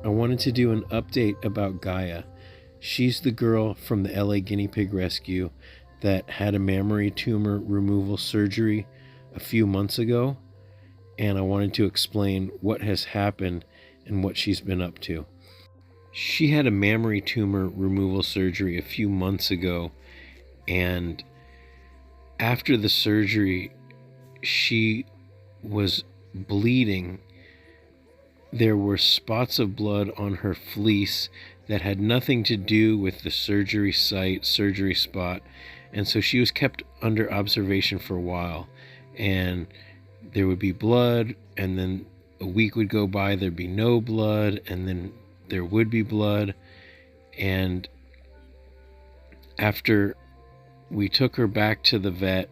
I wanted to do an update about Gaia. She's the girl from the LA guinea pig rescue that had a mammary tumor removal surgery a few months ago, and I wanted to explain what has happened and what she's been up to. She had a mammary tumor removal surgery a few months ago, and after the surgery, she was bleeding. There were spots of blood on her fleece that had nothing to do with the surgery site, surgery spot, and so she was kept under observation for a while. And there would be blood, and then a week would go by, there'd be no blood, and then there would be blood. And after we took her back to the vet,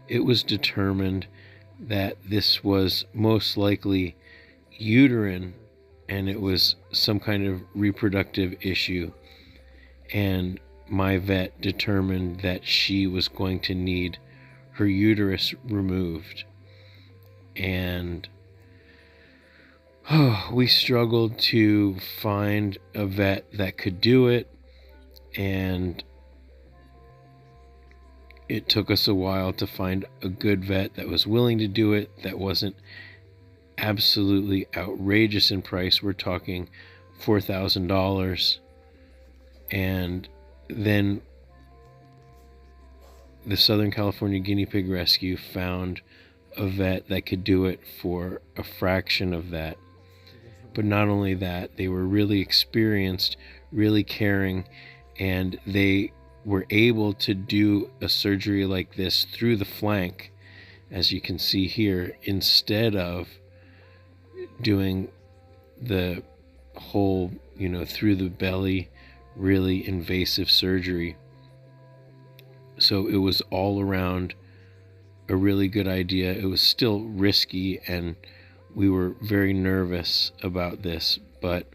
it was determined that this was most likely uterine, and it was some kind of reproductive issue. And my vet determined that she was going to need her uterus removed. And we struggled to find a vet that could do it, and it took us a while to find a good vet that was willing to do it, that wasn't absolutely outrageous in price. We're talking $4,000. And then the Southern California Guinea Pig Rescue found a vet that could do it for a fraction of that. But not only that, they were really experienced, really caring, and they were able to do a surgery like this through the flank, as you can see here, instead of doing the whole, through the belly, really invasive surgery. So it was all around a really good idea. It was still risky, and we were very nervous about this, but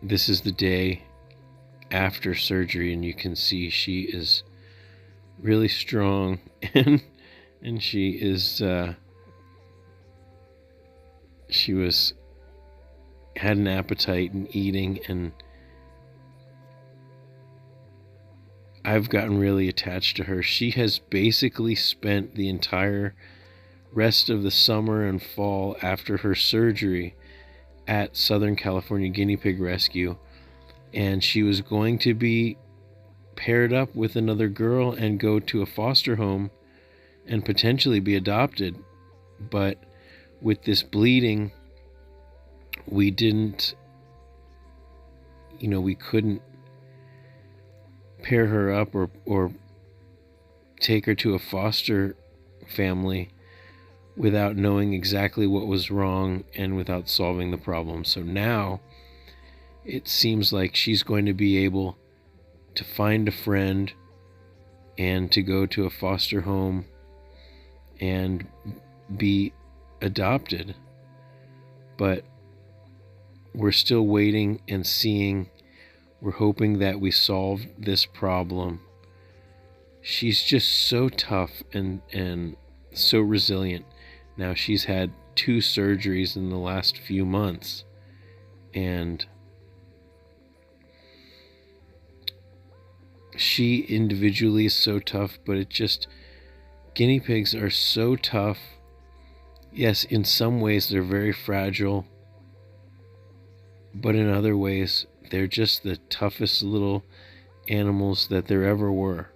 this is the day after surgery, and you can see she is really strong, and she is had an appetite and eating, and I've gotten really attached to her. She has basically spent the entire rest of the summer and fall after her surgery at Southern California Guinea Pig Rescue, and she was going to be paired up with another girl and go to a foster home and potentially be adopted. But with this bleeding, we couldn't pair her up or take her to a foster family without knowing exactly what was wrong and without solving the problem. So now it seems like she's going to be able to find a friend and to go to a foster home and be adopted. But we're still waiting and seeing. We're hoping that we solve this problem. She's just so tough and so resilient. Now, she's had 2 surgeries in the last few months, and she individually is so tough, but guinea pigs are so tough. Yes, in some ways they're very fragile, but in other ways they're just the toughest little animals that there ever were.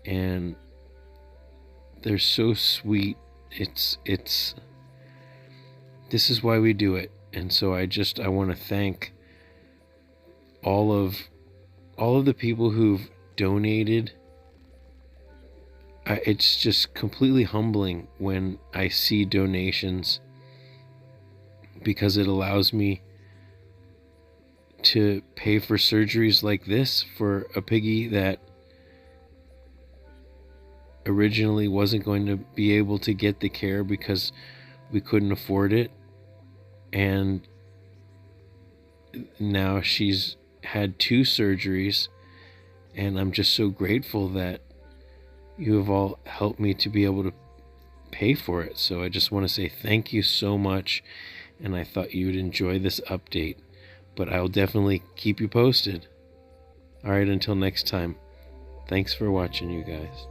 And they're so sweet. This is why we do it. And so I want to thank all of the people who've donated. It's just completely humbling when I see donations, because it allows me to pay for surgeries like this for a piggy that originally wasn't going to be able to get the care because we couldn't afford it. And now she's had 2 surgeries, and I'm just so grateful that you have all helped me to be able to pay for it. So I just want to say thank you so much, and I thought you would enjoy this update. But I'll definitely keep you posted. Alright, until next time. Thanks for watching, you guys.